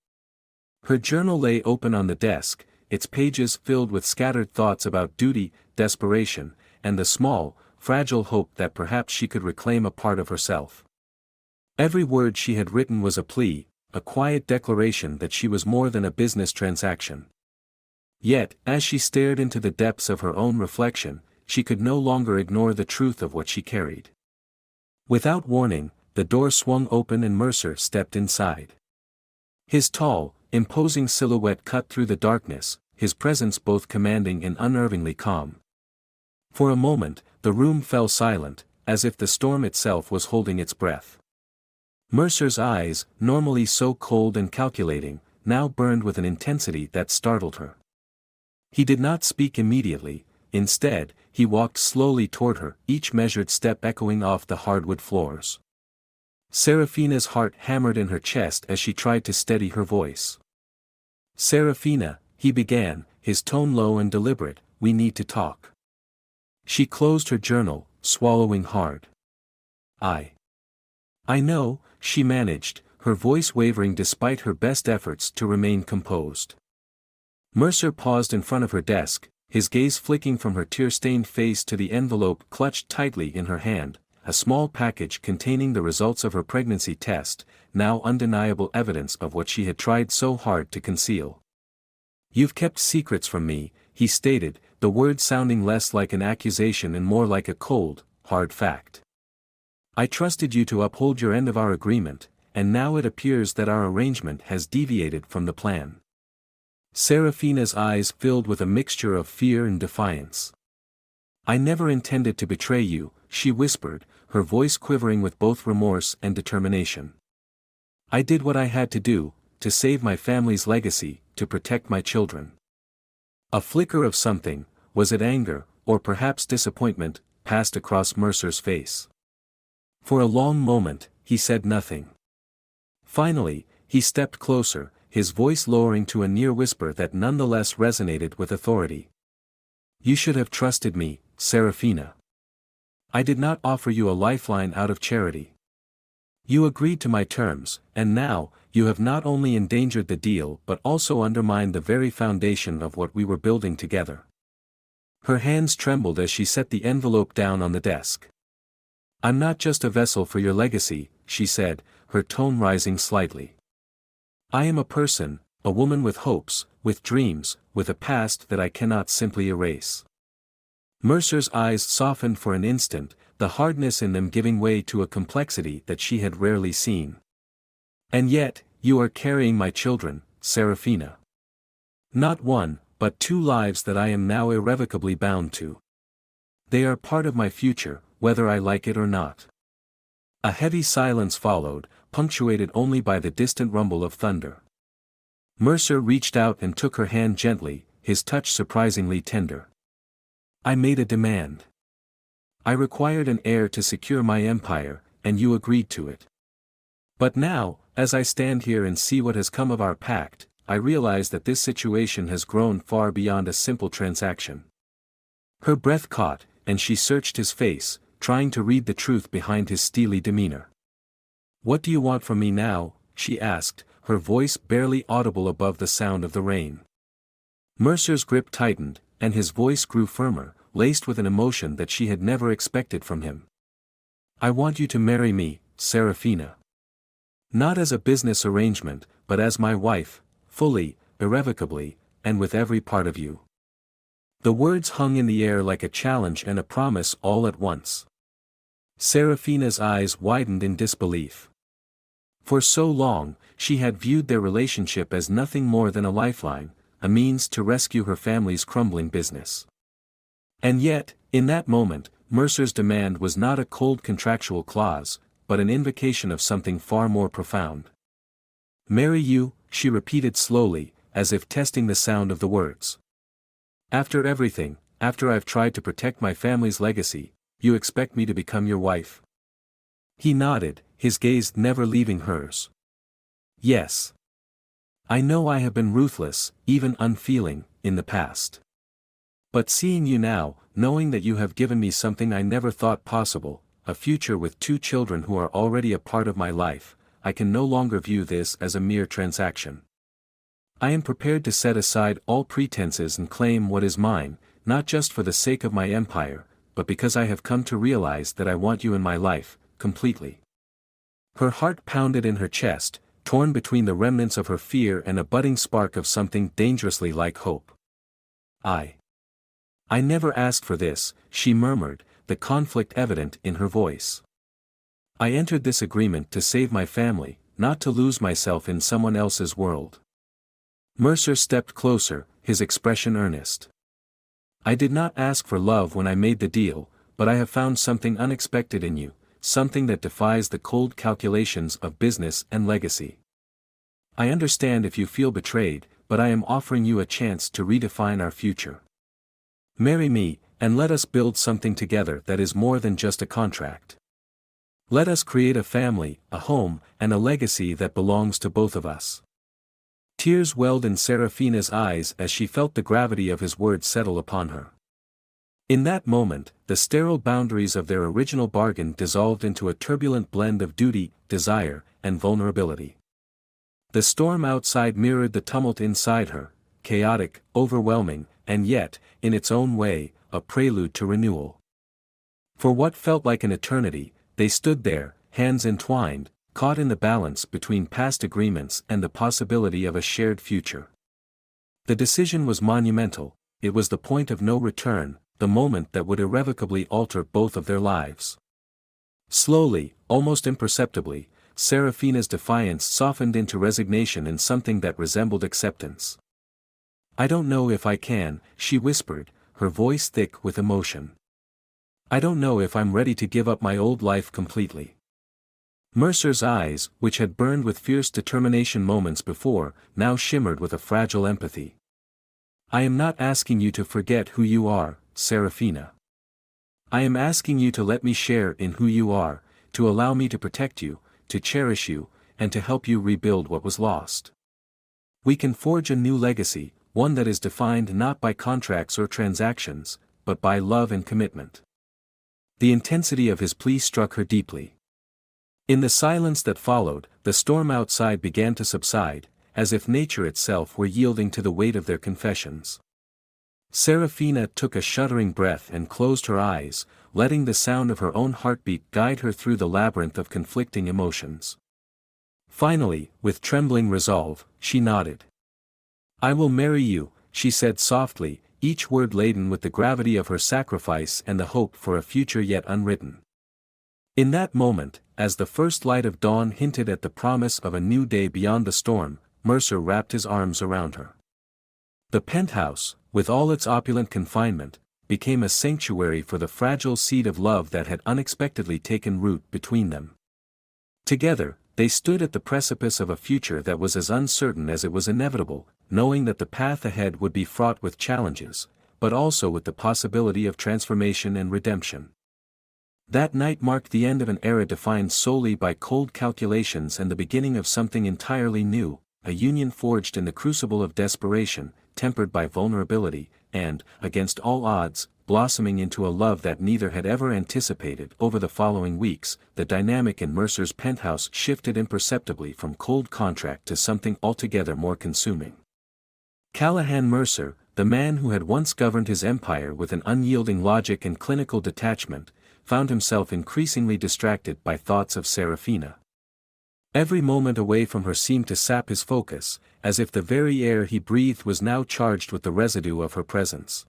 Her journal lay open on the desk, its pages filled with scattered thoughts about duty, desperation, and the small, fragile hope that perhaps she could reclaim a part of herself. Every word she had written was a plea, a quiet declaration that she was more than a business transaction. Yet, as she stared into the depths of her own reflection, she could no longer ignore the truth of what she carried. Without warning, the door swung open and Mercer stepped inside. His tall, imposing silhouette cut through the darkness, his presence both commanding and unnervingly calm. For a moment, the room fell silent, as if the storm itself was holding its breath. Mercer's eyes, normally so cold and calculating, now burned with an intensity that startled her. He did not speak immediately. Instead, he walked slowly toward her, each measured step echoing off the hardwood floors. Serafina's heart hammered in her chest as she tried to steady her voice. "Serafina," he began, his tone low and deliberate, "we need to talk." She closed her journal, swallowing hard. I know," she managed, her voice wavering despite her best efforts to remain composed. Mercer paused in front of her desk, his gaze flicking from her tear-stained face to the envelope clutched tightly in her hand, a small package containing the results of her pregnancy test, now undeniable evidence of what she had tried so hard to conceal. "You've kept secrets from me," he stated, the words sounding less like an accusation and more like a cold, hard fact. "I trusted you to uphold your end of our agreement, and now it appears that our arrangement has deviated from the plan." Serafina's eyes filled with a mixture of fear and defiance. "I never intended to betray you," she whispered, her voice quivering with both remorse and determination. "I did what I had to do, to save my family's legacy, to protect my children." A flicker of something, was it anger, or perhaps disappointment, passed across Mercer's face. For a long moment, he said nothing. Finally, he stepped closer, his voice lowering to a near whisper that nonetheless resonated with authority. "You should have trusted me, Serafina. I did not offer you a lifeline out of charity. You agreed to my terms, and now, you have not only endangered the deal but also undermined the very foundation of what we were building together." Her hands trembled as she set the envelope down on the desk. "I'm not just a vessel for your legacy," she said, her tone rising slightly. "I am a person, a woman with hopes, with dreams, with a past that I cannot simply erase." Mercer's eyes softened for an instant, the hardness in them giving way to a complexity that she had rarely seen. "And yet, you are carrying my children, Serafina. Not one, but two lives that I am now irrevocably bound to. They are part of my future, whether I like it or not." A heavy silence followed, punctuated only by the distant rumble of thunder. Mercer reached out and took her hand gently, his touch surprisingly tender. "I made a demand. I required an heir to secure my empire, and you agreed to it. But now, as I stand here and see what has come of our pact, I realize that this situation has grown far beyond a simple transaction." Her breath caught, and she searched his face, trying to read the truth behind his steely demeanor. "What do you want from me now?" she asked, her voice barely audible above the sound of the rain. Mercer's grip tightened, and his voice grew firmer, laced with an emotion that she had never expected from him. "I want you to marry me, Serafina. Not as a business arrangement, but as my wife, fully, irrevocably, and with every part of you." The words hung in the air like a challenge and a promise all at once. Serafina's eyes widened in disbelief. For so long, she had viewed their relationship as nothing more than a lifeline, a means to rescue her family's crumbling business. And yet, in that moment, Mercer's demand was not a cold contractual clause, but an invocation of something far more profound. "Marry you," she repeated slowly, as if testing the sound of the words. "After everything, after I've tried to protect my family's legacy, you expect me to become your wife?" He nodded, his gaze never leaving hers. "Yes. I know I have been ruthless, even unfeeling, in the past. But seeing you now, knowing that you have given me something I never thought possible, a future with 2 children who are already a part of my life, I can no longer view this as a mere transaction. I am prepared to set aside all pretenses and claim what is mine, not just for the sake of my empire, but because I have come to realize that I want you in my life, completely." Her heart pounded in her chest, torn between the remnants of her fear and a budding spark of something dangerously like hope. I never asked for this," she murmured, the conflict evident in her voice. "I entered this agreement to save my family, not to lose myself in someone else's world." Mercer stepped closer, his expression earnest. "I did not ask for love when I made the deal, but I have found something unexpected in you, something that defies the cold calculations of business and legacy. I understand if you feel betrayed, but I am offering you a chance to redefine our future. Marry me, and let us build something together that is more than just a contract. Let us create a family, a home, and a legacy that belongs to both of us." Tears welled in Serafina's eyes as she felt the gravity of his words settle upon her. In that moment, the sterile boundaries of their original bargain dissolved into a turbulent blend of duty, desire, and vulnerability. The storm outside mirrored the tumult inside her, chaotic, overwhelming, and yet, in its own way, a prelude to renewal. For what felt like an eternity, they stood there, hands entwined, caught in the balance between past agreements and the possibility of a shared future. The decision was monumental, it was the point of no return, the moment that would irrevocably alter both of their lives. Slowly, almost imperceptibly, Serafina's defiance softened into resignation in something that resembled acceptance. "I don't know if I can," she whispered, her voice thick with emotion. "I don't know if I'm ready to give up my old life completely." Mercer's eyes, which had burned with fierce determination moments before, now shimmered with a fragile empathy. "I am not asking you to forget who you are, Serafina. I am asking you to let me share in who you are, to allow me to protect you, to cherish you, and to help you rebuild what was lost. We can forge a new legacy, one that is defined not by contracts or transactions, but by love and commitment." The intensity of his plea struck her deeply. In the silence that followed, the storm outside began to subside, as if nature itself were yielding to the weight of their confessions. Serafina took a shuddering breath and closed her eyes, letting the sound of her own heartbeat guide her through the labyrinth of conflicting emotions. Finally, with trembling resolve, she nodded. "I will marry you," she said softly, each word laden with the gravity of her sacrifice and the hope for a future yet unwritten. In that moment, as the first light of dawn hinted at the promise of a new day beyond the storm, Mercer wrapped his arms around her. The penthouse, with all its opulent confinement, became a sanctuary for the fragile seed of love that had unexpectedly taken root between them. Together, they stood at the precipice of a future that was as uncertain as it was inevitable, knowing that the path ahead would be fraught with challenges, but also with the possibility of transformation and redemption. That night marked the end of an era defined solely by cold calculations and the beginning of something entirely new, a union forged in the crucible of desperation, tempered by vulnerability, and, against all odds, blossoming into a love that neither had ever anticipated. Over the following weeks, the dynamic in Mercer's penthouse shifted imperceptibly from cold contract to something altogether more consuming. Callahan Mercer, the man who had once governed his empire with an unyielding logic and clinical detachment, found himself increasingly distracted by thoughts of Serafina. Every moment away from her seemed to sap his focus, as if the very air he breathed was now charged with the residue of her presence.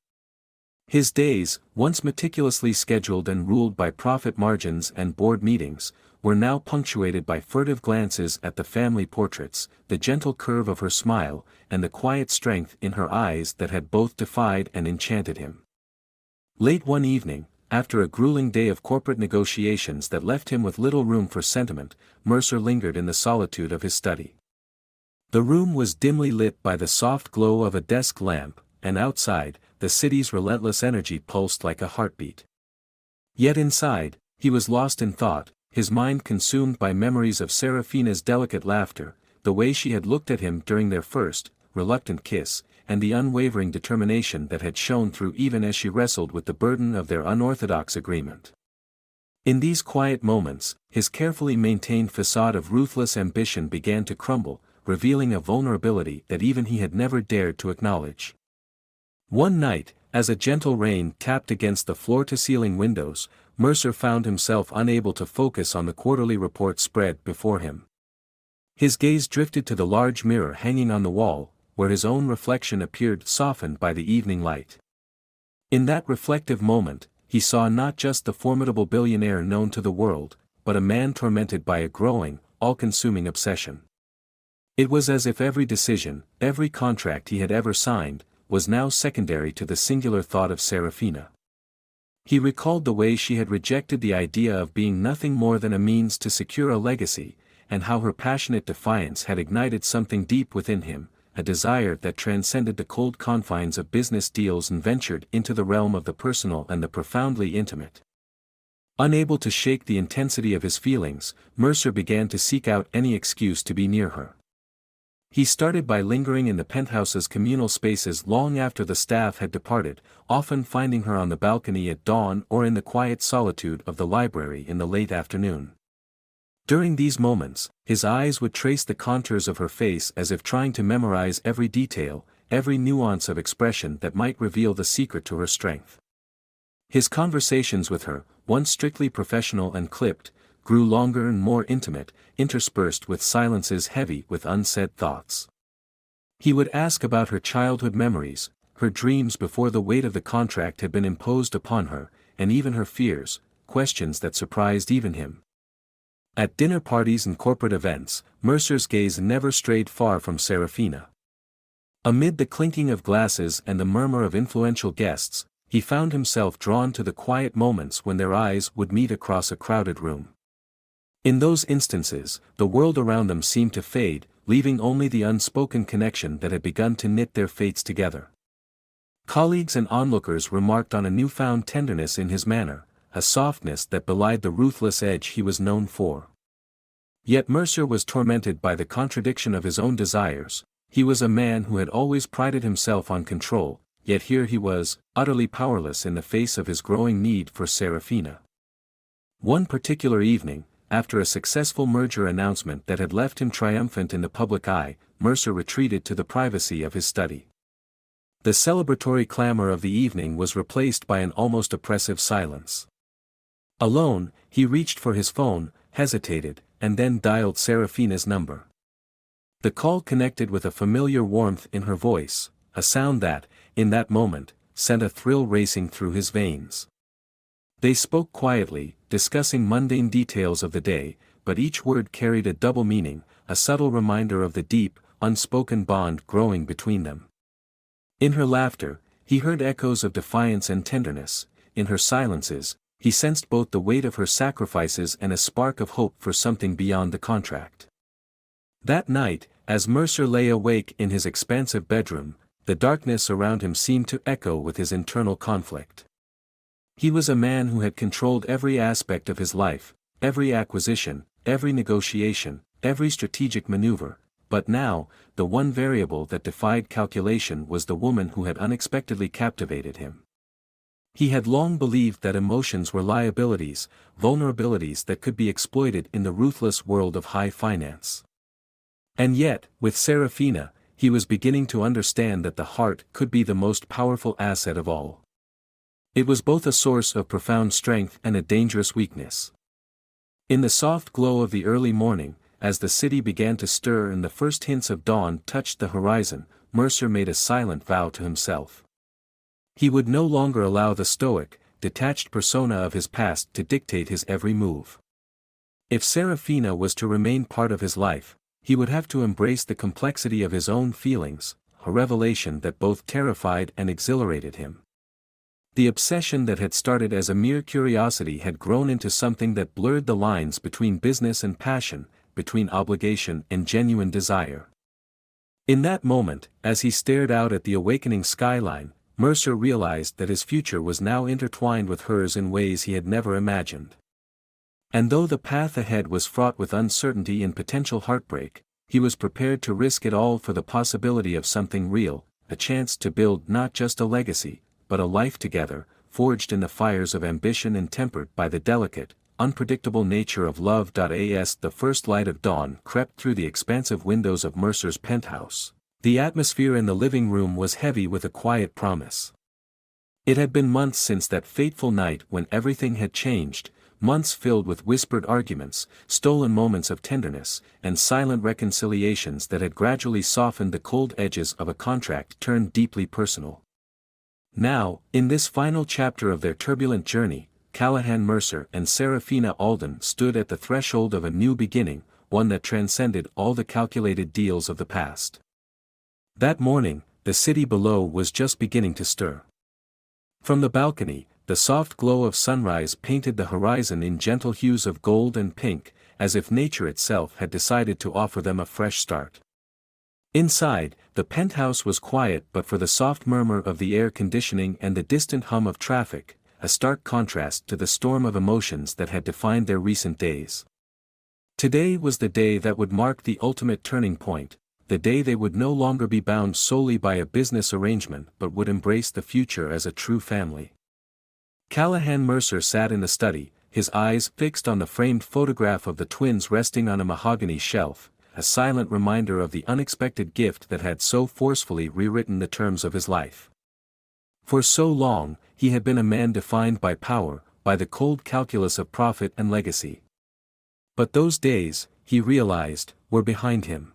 His days, once meticulously scheduled and ruled by profit margins and board meetings, were now punctuated by furtive glances at the family portraits, the gentle curve of her smile, and the quiet strength in her eyes that had both defied and enchanted him. Late one evening, after a grueling day of corporate negotiations that left him with little room for sentiment, Mercer lingered in the solitude of his study. The room was dimly lit by the soft glow of a desk lamp, and outside, the city's relentless energy pulsed like a heartbeat. Yet inside, he was lost in thought, his mind consumed by memories of Serafina's delicate laughter, the way she had looked at him during their first, reluctant kiss, and the unwavering determination that had shone through even as she wrestled with the burden of their unorthodox agreement. In these quiet moments, his carefully maintained facade of ruthless ambition began to crumble, revealing a vulnerability that even he had never dared to acknowledge. One night, as a gentle rain tapped against the floor-to-ceiling windows, Mercer found himself unable to focus on the quarterly report spread before him. His gaze drifted to the large mirror hanging on the wall, where his own reflection appeared softened by the evening light. In that reflective moment, he saw not just the formidable billionaire known to the world, but a man tormented by a growing, all-consuming obsession. It was as if every decision, every contract he had ever signed, was now secondary to the singular thought of Serafina. He recalled the way she had rejected the idea of being nothing more than a means to secure a legacy, and how her passionate defiance had ignited something deep within him, a desire that transcended the cold confines of business deals and ventured into the realm of the personal and the profoundly intimate. Unable to shake the intensity of his feelings, Mercer began to seek out any excuse to be near her. He started by lingering in the penthouse's communal spaces long after the staff had departed, often finding her on the balcony at dawn or in the quiet solitude of the library in the late afternoon. During these moments, his eyes would trace the contours of her face as if trying to memorize every detail, every nuance of expression that might reveal the secret to her strength. His conversations with her, once strictly professional and clipped, grew longer and more intimate, interspersed with silences heavy with unsaid thoughts. He would ask about her childhood memories, her dreams before the weight of the contract had been imposed upon her, and even her fears, questions that surprised even him. At dinner parties and corporate events, Mercer's gaze never strayed far from Serafina. Amid the clinking of glasses and the murmur of influential guests, he found himself drawn to the quiet moments when their eyes would meet across a crowded room. In those instances, the world around them seemed to fade, leaving only the unspoken connection that had begun to knit their fates together. Colleagues and onlookers remarked on a newfound tenderness in his manner, a softness that belied the ruthless edge he was known for. Yet Mercer was tormented by the contradiction of his own desires. He was a man who had always prided himself on control, yet here he was, utterly powerless in the face of his growing need for Serafina. One particular evening, after a successful merger announcement that had left him triumphant in the public eye, Mercer retreated to the privacy of his study. The celebratory clamor of the evening was replaced by an almost oppressive silence. Alone, he reached for his phone, hesitated, and then dialed Serafina's number. The call connected with a familiar warmth in her voice, a sound that, in that moment, sent a thrill racing through his veins. They spoke quietly, discussing mundane details of the day, but each word carried a double meaning, a subtle reminder of the deep, unspoken bond growing between them. In her laughter, he heard echoes of defiance and tenderness. In her silences, he sensed both the weight of her sacrifices and a spark of hope for something beyond the contract. That night, as Mercer lay awake in his expansive bedroom, the darkness around him seemed to echo with his internal conflict. He was a man who had controlled every aspect of his life, every acquisition, every negotiation, every strategic maneuver, but now, the one variable that defied calculation was the woman who had unexpectedly captivated him. He had long believed that emotions were liabilities, vulnerabilities that could be exploited in the ruthless world of high finance. And yet, with Serafina, he was beginning to understand that the heart could be the most powerful asset of all. It was both a source of profound strength and a dangerous weakness. In the soft glow of the early morning, as the city began to stir and the first hints of dawn touched the horizon, Mercer made a silent vow to himself. He would no longer allow the stoic, detached persona of his past to dictate his every move. If Serafina was to remain part of his life, he would have to embrace the complexity of his own feelings, a revelation that both terrified and exhilarated him. The obsession that had started as a mere curiosity had grown into something that blurred the lines between business and passion, between obligation and genuine desire. In that moment, as he stared out at the awakening skyline, Mercer realized that his future was now intertwined with hers in ways he had never imagined. And though the path ahead was fraught with uncertainty and potential heartbreak, he was prepared to risk it all for the possibility of something real, a chance to build not just a legacy, but a life together, forged in the fires of ambition and tempered by the delicate, unpredictable nature of love. As the first light of dawn crept through the expansive windows of Mercer's penthouse, the atmosphere in the living room was heavy with a quiet promise. It had been months since that fateful night when everything had changed, months filled with whispered arguments, stolen moments of tenderness, and silent reconciliations that had gradually softened the cold edges of a contract turned deeply personal. Now, in this final chapter of their turbulent journey, Callahan Mercer and Serafina Alden stood at the threshold of a new beginning, one that transcended all the calculated deals of the past. That morning, the city below was just beginning to stir. From the balcony, the soft glow of sunrise painted the horizon in gentle hues of gold and pink, as if nature itself had decided to offer them a fresh start. Inside, the penthouse was quiet but for the soft murmur of the air conditioning and the distant hum of traffic, a stark contrast to the storm of emotions that had defined their recent days. Today was the day that would mark the ultimate turning point, the day they would no longer be bound solely by a business arrangement but would embrace the future as a true family. Callahan Mercer sat in the study, his eyes fixed on the framed photograph of the twins resting on a mahogany shelf, a silent reminder of the unexpected gift that had so forcefully rewritten the terms of his life. For so long, he had been a man defined by power, by the cold calculus of profit and legacy. But those days, he realized, were behind him.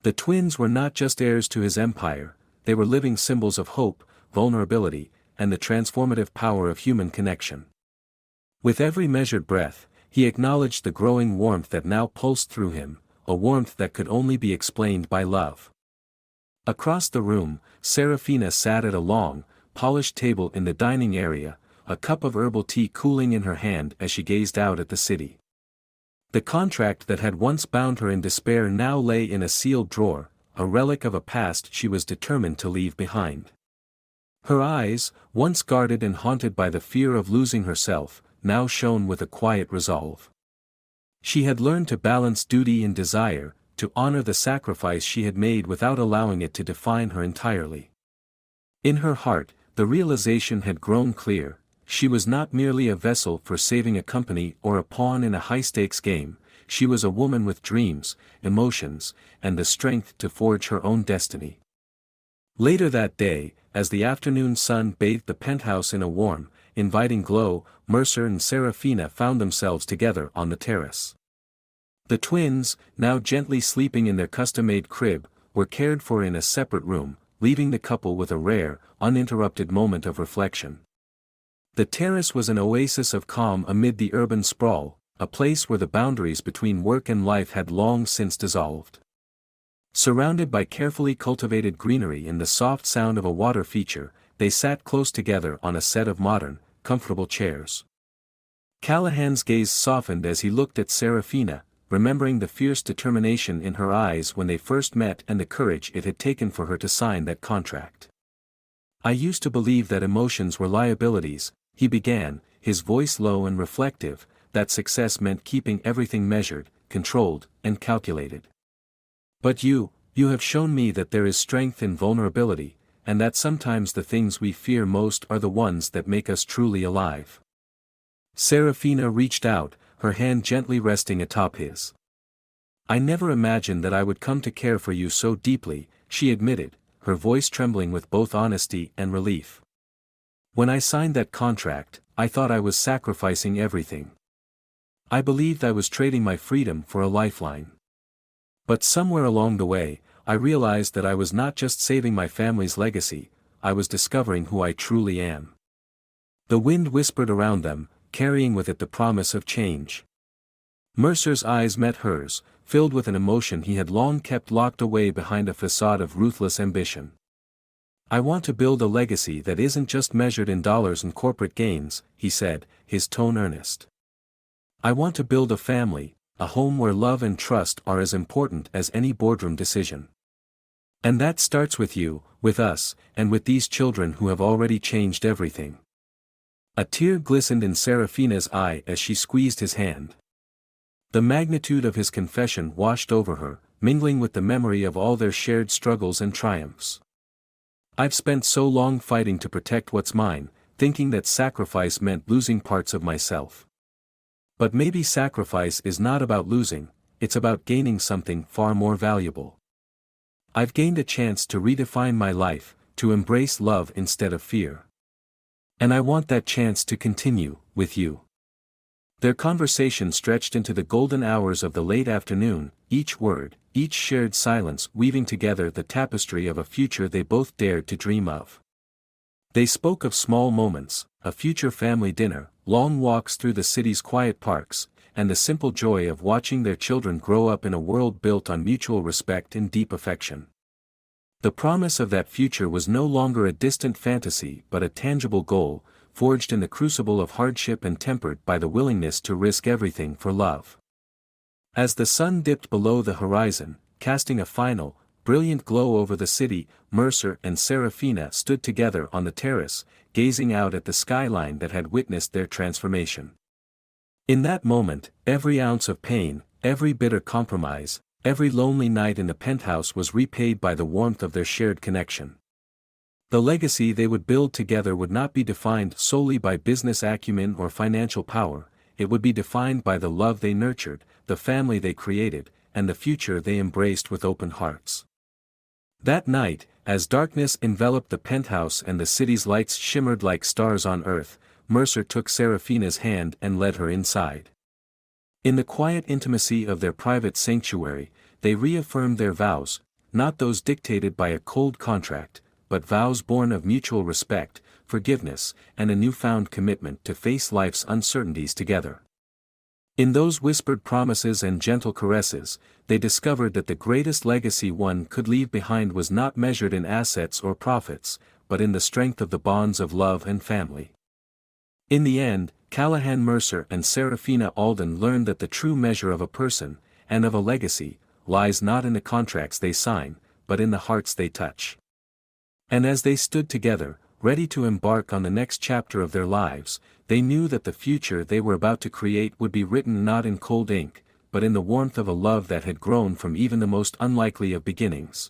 The twins were not just heirs to his empire, they were living symbols of hope, vulnerability, and the transformative power of human connection. With every measured breath, he acknowledged the growing warmth that now pulsed through him, a warmth that could only be explained by love. Across the room, Serafina sat at a long, polished table in the dining area, a cup of herbal tea cooling in her hand as she gazed out at the city. The contract that had once bound her in despair now lay in a sealed drawer, a relic of a past she was determined to leave behind. Her eyes, once guarded and haunted by the fear of losing herself, now shone with a quiet resolve. She had learned to balance duty and desire, to honor the sacrifice she had made without allowing it to define her entirely. In her heart, the realization had grown clear: she was not merely a vessel for saving a company or a pawn in a high-stakes game, she was a woman with dreams, emotions, and the strength to forge her own destiny. Later that day, as the afternoon sun bathed the penthouse in a warm, inviting glow, Mercer and Serafina found themselves together on the terrace. The twins, now gently sleeping in their custom-made crib, were cared for in a separate room, leaving the couple with a rare, uninterrupted moment of reflection. The terrace was an oasis of calm amid the urban sprawl, a place where the boundaries between work and life had long since dissolved. Surrounded by carefully cultivated greenery and the soft sound of a water feature, they sat close together on a set of modern, comfortable chairs. Callahan's gaze softened as he looked at Serafina, remembering the fierce determination in her eyes when they first met and the courage it had taken for her to sign that contract. "I used to believe that emotions were liabilities," he began, his voice low and reflective, "that success meant keeping everything measured, controlled, and calculated. But you have shown me that there is strength in vulnerability, and that sometimes the things we fear most are the ones that make us truly alive." Serafina reached out, her hand gently resting atop his. "I never imagined that I would come to care for you so deeply," she admitted, her voice trembling with both honesty and relief. "When I signed that contract, I thought I was sacrificing everything. I believed I was trading my freedom for a lifeline. But somewhere along the way, I realized that I was not just saving my family's legacy, I was discovering who I truly am. The wind whispered around them, carrying with it the promise of change. Mercer's eyes met hers, filled with an emotion he had long kept locked away behind a facade of ruthless ambition. "I want to build a legacy that isn't just measured in dollars and corporate gains," he said, his tone earnest. "I want to build a family, a home where love and trust are as important as any boardroom decision. And that starts with you, with us, and with these children who have already changed everything." A tear glistened in Serafina's eye as she squeezed his hand. The magnitude of his confession washed over her, mingling with the memory of all their shared struggles and triumphs. "I've spent so long fighting to protect what's mine, thinking that sacrifice meant losing parts of myself. But maybe sacrifice is not about losing, it's about gaining something far more valuable. I've gained a chance to redefine my life, to embrace love instead of fear. And I want that chance to continue, with you." Their conversation stretched into the golden hours of the late afternoon, each word, each shared silence weaving together the tapestry of a future they both dared to dream of. They spoke of small moments, a future family dinner, long walks through the city's quiet parks, and the simple joy of watching their children grow up in a world built on mutual respect and deep affection. The promise of that future was no longer a distant fantasy but a tangible goal, forged in the crucible of hardship and tempered by the willingness to risk everything for love. As the sun dipped below the horizon, casting a final, brilliant glow over the city, Mercer and Serafina stood together on the terrace, gazing out at the skyline that had witnessed their transformation. In that moment, every ounce of pain, every bitter compromise, every lonely night in the penthouse was repaid by the warmth of their shared connection. The legacy they would build together would not be defined solely by business acumen or financial power, it would be defined by the love they nurtured, the family they created, and the future they embraced with open hearts. That night, as darkness enveloped the penthouse and the city's lights shimmered like stars on earth, Mercer took Serafina's hand and led her inside. In the quiet intimacy of their private sanctuary, they reaffirmed their vows, not those dictated by a cold contract, but vows born of mutual respect, forgiveness, and a newfound commitment to face life's uncertainties together. In those whispered promises and gentle caresses, they discovered that the greatest legacy one could leave behind was not measured in assets or profits, but in the strength of the bonds of love and family. In the end, Callahan Mercer and Serafina Alden learned that the true measure of a person, and of a legacy, lies not in the contracts they sign, but in the hearts they touch. And as they stood together, ready to embark on the next chapter of their lives, they knew that the future they were about to create would be written not in cold ink, but in the warmth of a love that had grown from even the most unlikely of beginnings.